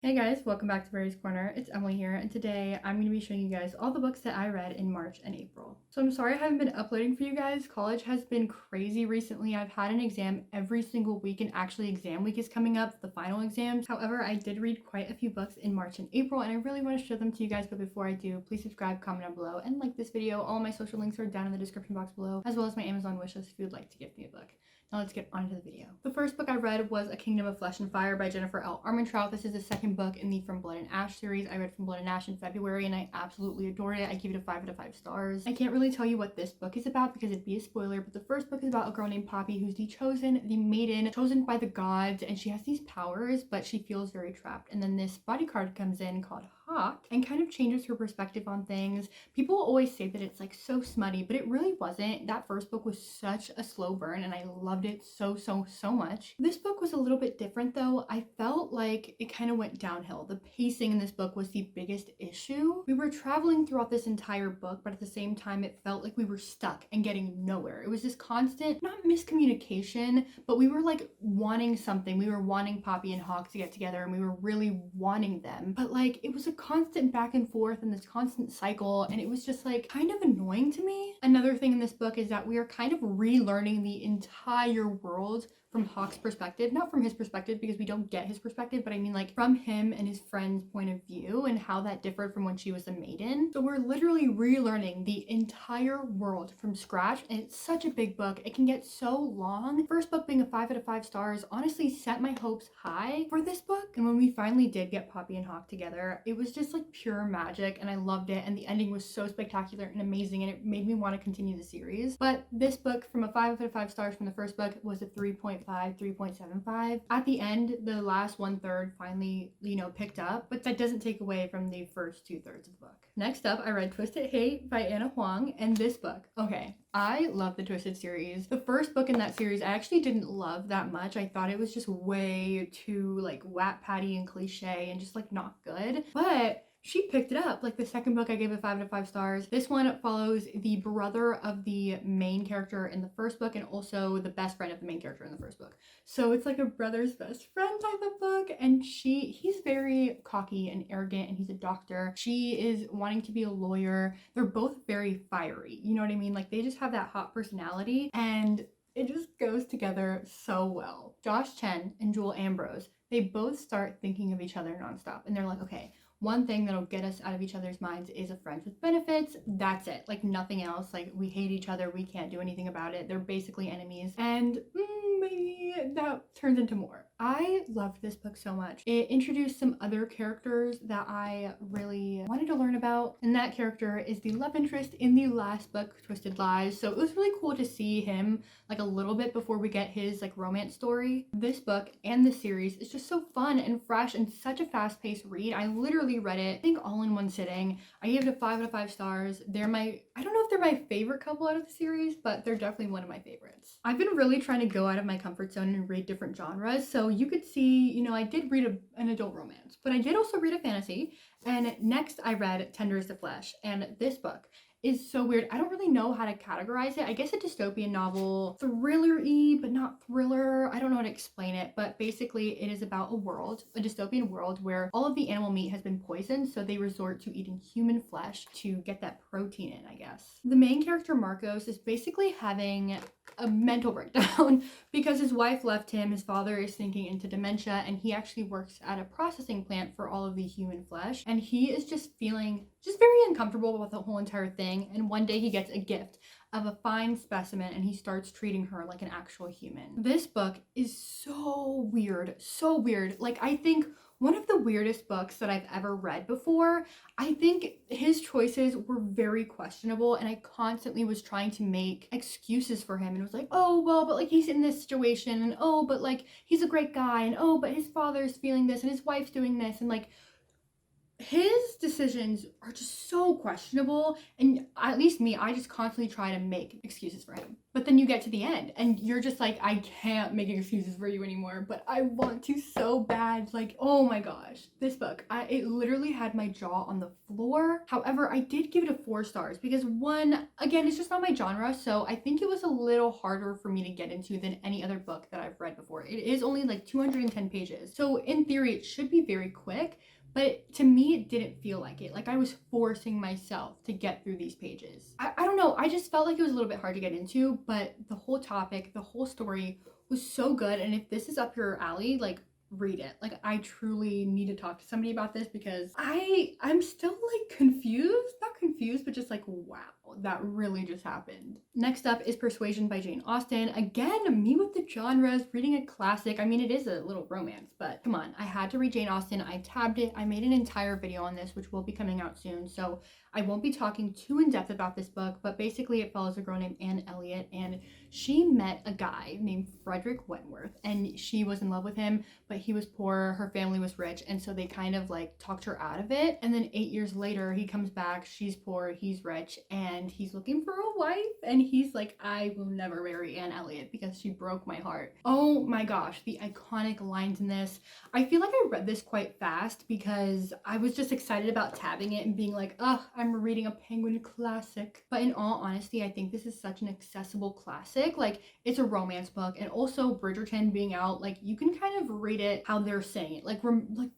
Hey guys, welcome back to Barry's Corner. It's Emily here, and today I'm going to be showing you guys all the books that I read in March and April. So I'm sorry I haven't been uploading for you guys. College has been crazy recently. I've had an exam every single week, and actually exam week is coming up, the final exams. However, I did read quite a few books in March and April, and I really want to show them to you guys, but before I do, please subscribe, comment down below, and like this video. All my social links are down in the description box below, as well as my Amazon wishlist if you would like to gift me a book. Now let's get on to the video. The first book I read was A Kingdom of Flesh and Fire by Jennifer L. Armentrout. This is the second book in the From Blood and Ash series. I read From Blood and Ash in February and I absolutely adored it. I gave it a 5 out of 5 stars. I can't really tell you what this book is about because it'd be a spoiler, but the first book is about a girl named Poppy who's the chosen, the maiden, chosen by the gods, and she has these powers, but she feels very trapped. And then this bodyguard comes in called Hawk and kind of changes her perspective on things. People always say that it's like so smutty, but it really wasn't. That first book was such a slow burn and I loved it so much. This book was a little bit different though. I felt like it kind of went downhill. The pacing in this book was the biggest issue. We were traveling throughout this entire book, but at the same time it felt like we were stuck and getting nowhere. It was this constant, not miscommunication, but we were like wanting something. We were wanting Poppy and Hawk to get together and we were really wanting them, but like it was a constant back and forth and this constant cycle, and it was just like kind of annoying to me. Another thing in this book is that we are kind of relearning the entire world from Hawk's perspective, not from his perspective because we don't get his perspective, but I mean like from him and his friend's point of view and how that differed from when she was a maiden. So we're literally relearning the entire world from scratch, and it's such a big book. It can get so long. First book being a 5 out of 5 stars honestly set my hopes high for this book, and when we finally did get Poppy and Hawk together, it was just like pure magic and I loved it, and the ending was so spectacular and amazing and it made me want to continue the series. But this book, from a 5 out of 5 stars from the first book, was a 3.75. At the end, the last 1/3 finally, picked up, but that doesn't take away from the first 2/3 of the book. Next up, I read Twisted Hate by Anna Huang, and this book, okay, I love the Twisted series. The first book in that series I actually didn't love that much. I thought it was just way too like Wattpad-y and cliche and just like not good, but she picked it up. Like the second book I gave it 5 out of 5 stars. This one follows the brother of the main character in the first book and also the best friend of the main character in the first book. So it's like a brother's best friend type of book, and he's very cocky and arrogant and he's a doctor. She is wanting to be a lawyer. They're both very fiery, you know what I mean? Like they just have that hot personality and it just goes together so well. Josh Chen and Jewel Ambrose, they both start thinking of each other nonstop and they're like, okay, one thing that'll get us out of each other's minds is a friends with benefits. That's it. Like nothing else. Like we hate each other. We can't do anything about it. They're basically enemies. And maybe that turns into more. I loved this book so much. It introduced some other characters that I really wanted to learn about. And that character is the love interest in the last book, Twisted Lies. So it was really cool to see him like a little bit before we get his like romance story. This book and the series is just so fun and fresh and such a fast-paced read. I literally read it, I think all in one sitting. I gave it a 5 out of 5 stars. I don't know if they're my favorite couple out of the series, but they're definitely one of my favorites. I've been really trying to go out of my comfort zone and read different genres. So you could see, I did read an adult romance, but I did also read a fantasy. And next I read Tender is the Flesh. And this book is so weird. I don't really know how to categorize it. I guess a dystopian novel, thriller-y, but not thriller. I don't know how to explain it, but basically it is about a dystopian world where all of the animal meat has been poisoned, so they resort to eating human flesh to get that protein in, I guess. The main character, Marcos, is basically having a mental breakdown because his wife left him, his father is sinking into dementia, and he actually works at a processing plant for all of the human flesh, and he is just feeling very uncomfortable with the whole entire thing. And one day he gets a gift of a fine specimen and he starts treating her like an actual human. This book is so weird. Like I think one of the weirdest books that I've ever read before. I think his choices were very questionable and I constantly was trying to make excuses for him and was like, oh, well, but like he's in this situation, and oh, but like he's a great guy, and oh, but his father's feeling this and his wife's doing this, and like his decisions are just so questionable, and at least me, I just constantly try to make excuses for him. But then you get to the end and you're just like, I can't make excuses for you anymore, but I want to so bad. Like, oh my gosh, this book, it literally had my jaw on the floor. However, I did give it a 4 stars because, one, again, it's just not my genre, so I think it was a little harder for me to get into than any other book that I've read before. It is only like 210 pages, so in theory it should be very quick. But to me, it didn't feel like it. Like I was forcing myself to get through these pages. I don't know. I just felt like it was a little bit hard to get into, but the whole topic, the whole story was so good. And if this is up your alley, like read it. Like I truly need to talk to somebody about this because I'm still like confused. Not confused, but just like, wow, that really just happened. Next up is Persuasion by Jane Austen. Again, me with the genres, reading a classic. I mean, it is a little romance, but come on, I had to read Jane Austen. I tabbed it. I made an entire video on this, which will be coming out soon. So I won't be talking too in depth about this book, but basically it follows a girl named Anne Elliot, and she met a guy named Frederick Wentworth, and she was in love with him, but he was poor, her family was rich, and so they kind of like talked her out of it. And then 8 years later, he comes back, she's poor, he's rich, and he's looking for a wife, and he's like, I will never marry Anne Elliot because she broke my heart. Oh my gosh, the iconic lines in this. I feel like I read this quite fast because I was just excited about tabbing it and being like, ugh, I'm reading a Penguin classic. But in all honesty, I think this is such an accessible classic. Like, it's a romance book, and also Bridgerton being out, like you can kind of read it how they're saying it. Like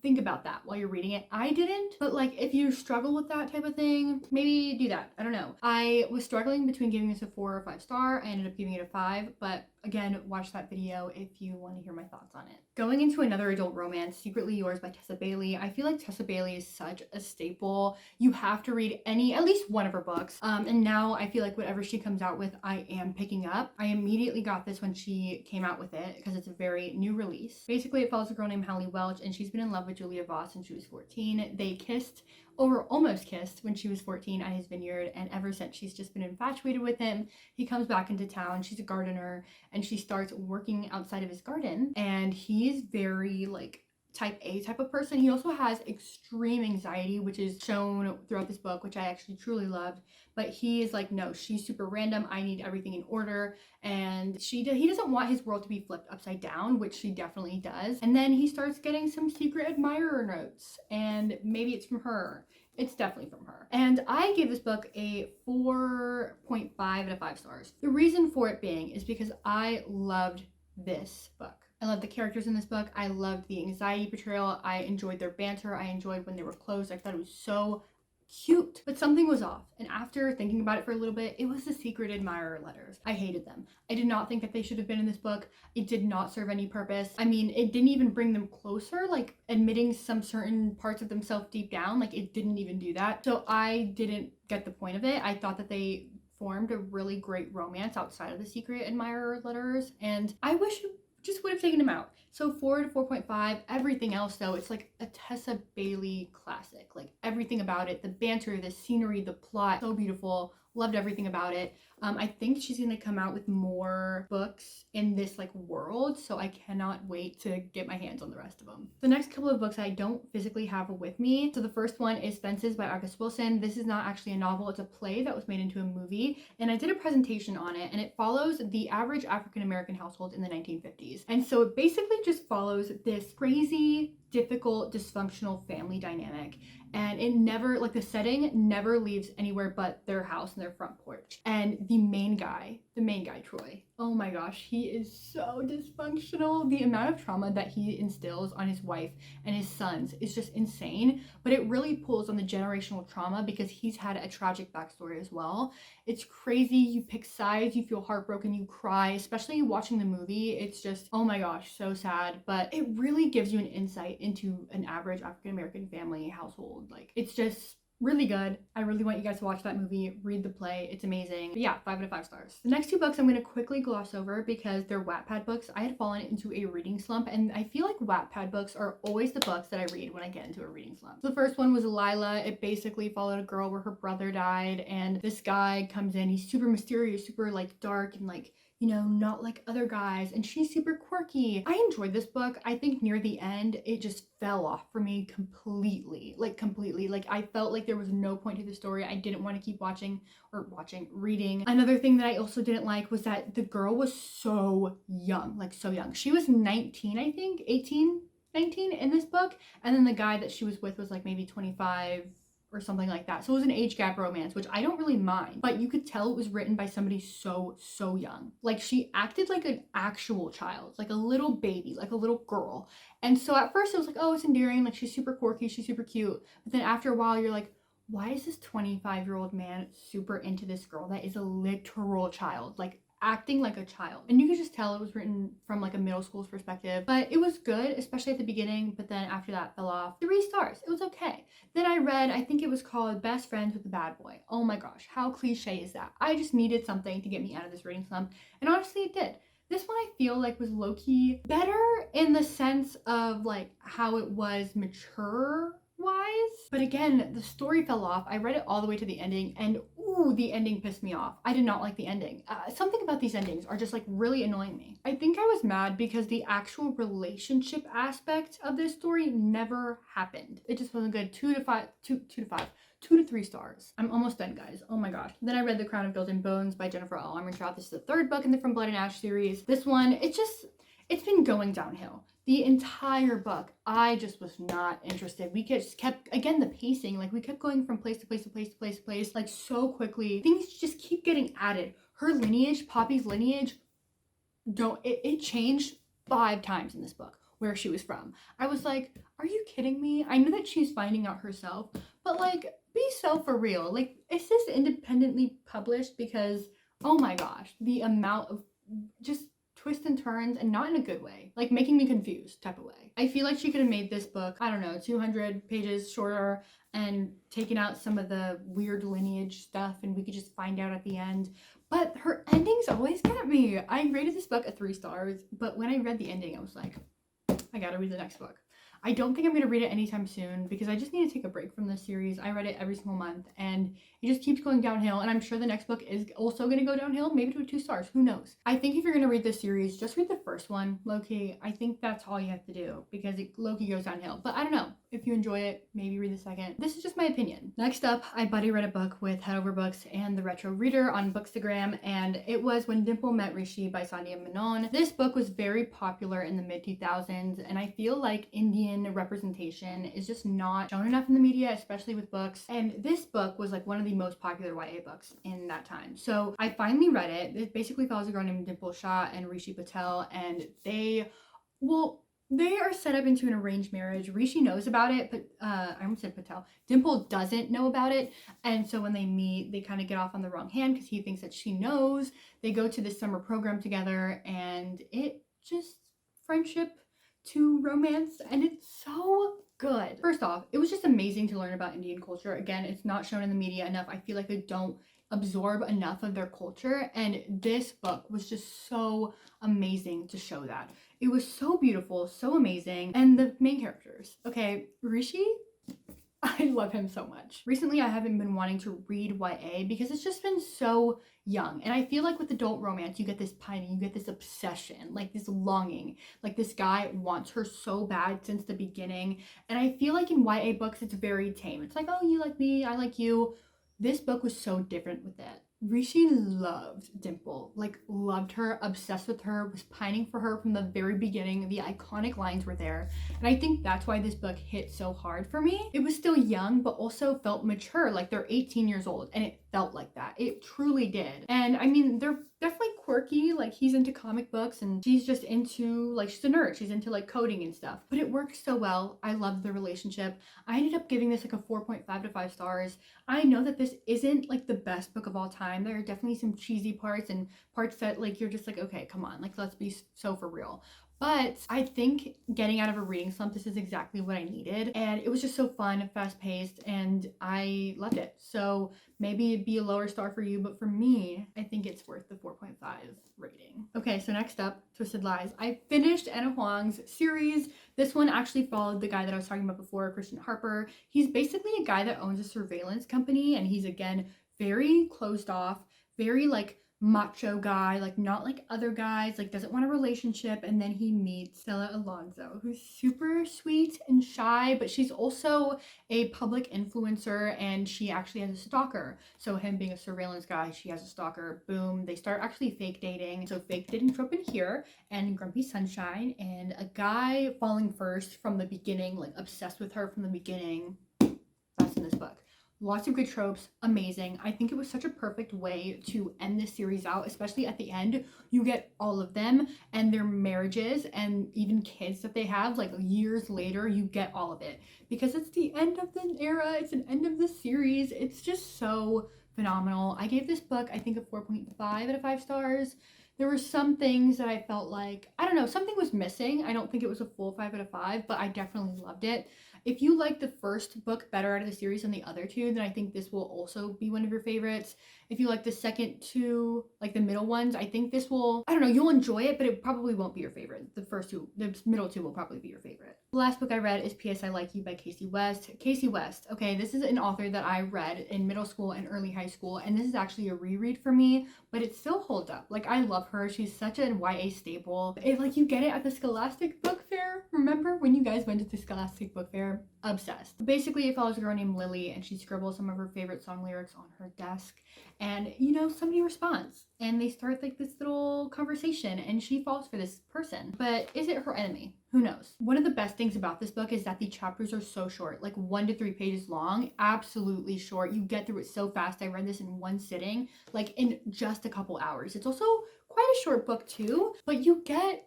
think about that while you're reading it. I didn't, but like if you struggle with that type of thing, maybe do that. I don't know. I was struggling between giving this a 4 or 5 star. I ended up giving it a 5, but again, watch that video if you want to hear my thoughts on it. Going into another adult romance, Secretly Yours by Tessa Bailey. I feel like Tessa Bailey is such a staple. You have to read at least one of her books. And now I feel like whatever she comes out with, I am picking up. I immediately got this when she came out with it because it's a very new release. Basically, it follows a girl named Hallie Welch, and she's been in love with Julia Voss since she was 14. They kissed, or almost kissed, when she was 14 at his vineyard, and ever since she's just been infatuated with him. He comes back into town. She's a gardener, and she starts working outside of his garden, and he's very like type A type of person. He also has extreme anxiety, which is shown throughout this book, which I actually truly loved. But he is like, no, she's super random. I need everything in order. And he doesn't want his world to be flipped upside down, which she definitely does. And then he starts getting some secret admirer notes, and maybe it's from her. It's definitely from her. And I gave this book a 4.5 out of 5 stars. The reason for it being is because I loved this book. I loved the characters in this book. I loved the anxiety portrayal. I enjoyed their banter. I enjoyed when they were close. I thought it was so cute. But something was off. And after thinking about it for a little bit, it was the secret admirer letters. I hated them. I did not think that they should have been in this book. It did not serve any purpose. I mean, it didn't even bring them closer, like admitting some certain parts of themselves deep down. Like, it didn't even do that. So I didn't get the point of it. I thought that they formed a really great romance outside of the secret admirer letters, and I wish it just would have taken him out. So 4 to 4.5. Everything else though, it's like a Tessa Bailey classic. Like everything about it, the banter, the scenery, the plot, so beautiful. Loved everything about it. I think she's gonna come out with more books in this like world, so I cannot wait to get my hands on the rest of them. The next couple of books I don't physically have with me. So the first one is Fences by August Wilson. This is not actually a novel, it's a play that was made into a movie, and I did a presentation on it, and it follows the average African-American household in the 1950s. And so it basically just follows this crazy, difficult, dysfunctional family dynamic. And it never, like the setting never leaves anywhere but their house and their front porch. And the main guy, Troy, oh my gosh, he is so dysfunctional. The amount of trauma that he instills on his wife and his sons is just insane. But it really pulls on the generational trauma because he's had a tragic backstory as well. It's crazy. You pick sides, you feel heartbroken, you cry, especially watching the movie. It's just, oh my gosh, so sad. But it really gives you an insight into an average African-American family household. Like, it's just really good. I really want you guys to watch that movie, read the play. It's amazing. But yeah, 5 out of 5 stars. The next 2 books I'm going to quickly gloss over because they're Wattpad books. I had fallen into a reading slump, and I feel like Wattpad books are always the books that I read when I get into a reading slump. So the first one was Lila. It basically followed a girl where her brother died, and this guy comes in. He's super mysterious, super like dark, and like, not like other guys, and she's super quirky. I enjoyed this book. I think near the end, it just fell off for me completely. Like, completely. Like, I felt like there was no point to the story. I didn't want to keep reading. Another thing that I also didn't like was that the girl was so young, like so young. She was 19, I think, 18, 19 in this book, and then the guy that she was with was like maybe 25 or something like that. So it was an age gap romance, which I don't really mind, but you could tell it was written by somebody so young. Like, she acted like an actual child, like a little baby, like a little girl. And so at first it was like, oh, it's endearing, like she's super quirky, she's super cute. But then after a while you're like, why is this 25-year-old man super into this girl that is a literal child? Like, acting like a child. And you could just tell it was written from like a middle school's perspective, but it was good, especially at the beginning, but then after that fell off. 3 stars. It was okay. Then I read, I think it was called Best Friends with the Bad Boy. Oh my gosh, how cliche is that? I just needed something to get me out of this reading slump, and honestly it did. This one I feel like was low-key better in the sense of like how it was mature wise. But again, the story fell off. I read it all the way to the ending, and ooh, the ending pissed me off. I did not like the ending. Something about these endings are just like really annoying me. I think I was mad because the actual relationship aspect of this story never happened. It just wasn't good. 2 to 3 stars. I'm almost done, guys. Oh my gosh. Then I read The Crown of Guilt and Bones by Jennifer L. Armentrout. This is the 3rd book in the From Blood and Ash series. This one, it's been going downhill. The entire book, I just was not interested. We just kept, again, the pacing, like we kept going from place to place to place to place to place, like so quickly. Things just keep getting added. Her lineage, Poppy's lineage, it changed 5 times in this book where she was from. I was like, are you kidding me? I know that she's finding out herself, but like, be so for real. Like, is this independently published? Because, oh my gosh, the amount of just twists and turns, and not in a good way, like making me confused type of way. I feel like she could have made this book, I don't know, 200 pages shorter and taken out some of the weird lineage stuff, and we could just find out at the end. But her endings always get me. I rated this book a 3 stars, but when I read the ending, I was like, I gotta read the next book. I don't think I'm going to read it anytime soon because I just need to take a break from this series. I read it every single month and it just keeps going downhill, and I'm sure the next book is also going to go downhill, maybe to 2 stars, who knows. I think if you're going to read this series, just read the first one, low-key. I think that's all you have to do because it low-key goes downhill, but I don't know. If you enjoy it, maybe read the second. This is just my opinion. Next up, I buddy read a book with Head Over Books and The Retro Reader on Bookstagram, and it was When Dimple Met Rishi by Sandhya Menon. This book was very popular in the mid-2000s, and I feel like Indian representation is just not shown enough in the media, especially with books, and this book was like one of the most popular YA books in that time. So I finally read it. It basically follows a girl named Dimple Shah and Rishi Patel, and they are set up into an arranged marriage. Rishi knows about it, but I almost said Patel. Dimple doesn't know about it, and so when they meet, they kind of get off on the wrong hand because he thinks that she knows. They go to this summer program together, and it just friendship to romance, and it's so good. First off, it was just amazing to learn about Indian culture. Again, it's not shown in the media enough. I feel like they don't absorb enough of their culture, and this book was just so amazing to show that. It was so beautiful, so amazing, and the main characters. Okay, Rishi, I love him so much. Recently, I haven't been wanting to read YA because it's just been so young. And I feel like with adult romance, you get this pining, you get this obsession, like this longing. Like this guy wants her so bad since the beginning. And I feel like in YA books, it's very tame. It's like, oh, you like me, I like you. This book was so different with that. Rishi loved Dimple, like loved her, obsessed with her, was pining for her from the very beginning. The iconic lines were there. And I think that's why this book hit so hard for me. It was still young, but also felt mature, like they're 18 years old, and it felt like that. It truly did. And I mean, they're definitely quirky, like he's into comic books and she's just into, like, she's a nerd, she's into like coding and stuff, but it worked so well. I loved the relationship. I ended up giving this like a 4.5 to 5 stars. I know that this isn't like the best book of all time. There are definitely some cheesy parts and parts that like you're just like, okay, come on, like let's be so for real. But I think getting out of a reading slump, this is exactly what I needed. And it was just so fun, fast paced, and I loved it. So maybe it'd be a lower star for you, but for me, I think it's worth the 4.5 rating. Okay, so next up, Twisted Lies. I finished Anna Huang's series. This one actually followed the guy that I was talking about before, Christian Harper. He's basically a guy that owns a surveillance company, and he's, again, very closed off, very like macho guy, like not like other guys, like doesn't want a relationship. And then he meets Stella Alonso, who's super sweet and shy, but she's also a public influencer and she actually has a stalker. So him being a surveillance guy, she has a stalker. Boom, they start actually fake dating. So fake dating trope in here, and Grumpy Sunshine, and a guy falling first from the beginning, like obsessed with her from the beginning. That's in this book. Lots of good tropes, amazing. I think it was such a perfect way to end this series out, especially at the end. You get all of them and their marriages and even kids that they have, like years later, you get all of it. Because it's the end of the era, it's an end of the series. It's just so phenomenal. I gave this book, I think, a 4.5 out of 5 stars. There were some things that I felt like, I don't know, something was missing. I don't think it was a full 5 out of 5, but I definitely loved it. If you like the first book better out of the series than the other two, then I think this will also be one of your favorites. If you like the second two, like the middle ones, I think this will, I don't know, you'll enjoy it, but it probably won't be your favorite. The first two, the middle two will probably be your favorite. The last book I read is P.S. I Like You by Casey West. Casey West, okay, this is an author that I read in middle school and early high school, and this is actually a reread for me, but it still holds up. Like, I love her. She's such a YA staple. It, like, you get it at the Scholastic Book Fair. Remember when you guys went to the Scholastic Book Fair? Obsessed. Basically, it follows a girl named Lily, and she scribbles some of her favorite song lyrics on her desk, and you know, somebody responds and they start like this little conversation and she falls for this person. But is it her enemy? Who knows? One of the best things about this book is that the chapters are so short, like 1 to 3 pages long. Absolutely short. You get through it so fast. I read this in one sitting, like in just a couple hours. It's also quite a short book too, but you get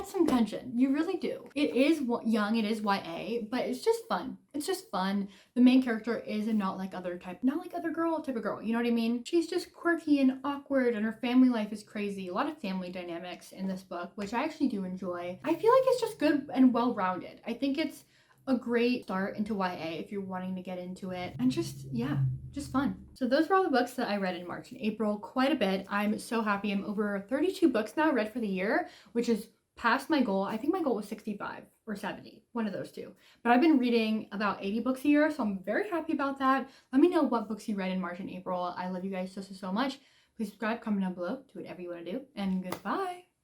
some tension. You really do. It is young, it is YA, but it's just fun. It's just fun. The main character is a not like other girl type of girl. You know what I mean? She's just quirky and awkward, and her family life is crazy. A lot of family dynamics in this book, which I actually do enjoy. I feel like it's just good and well-rounded. I think it's a great start into YA if you're wanting to get into it, and just, yeah, just fun. So those were all the books that I read in March and April, quite a bit. I'm so happy. I'm over 32 books now read for the year, which is past my goal. I think my goal was 65 or 70, one of those two. But I've been reading about 80 books a year, so I'm very happy about that. Let me know what books you read in March and April. I love you guys so much. Please subscribe, comment down below, do whatever you want to do, and goodbye.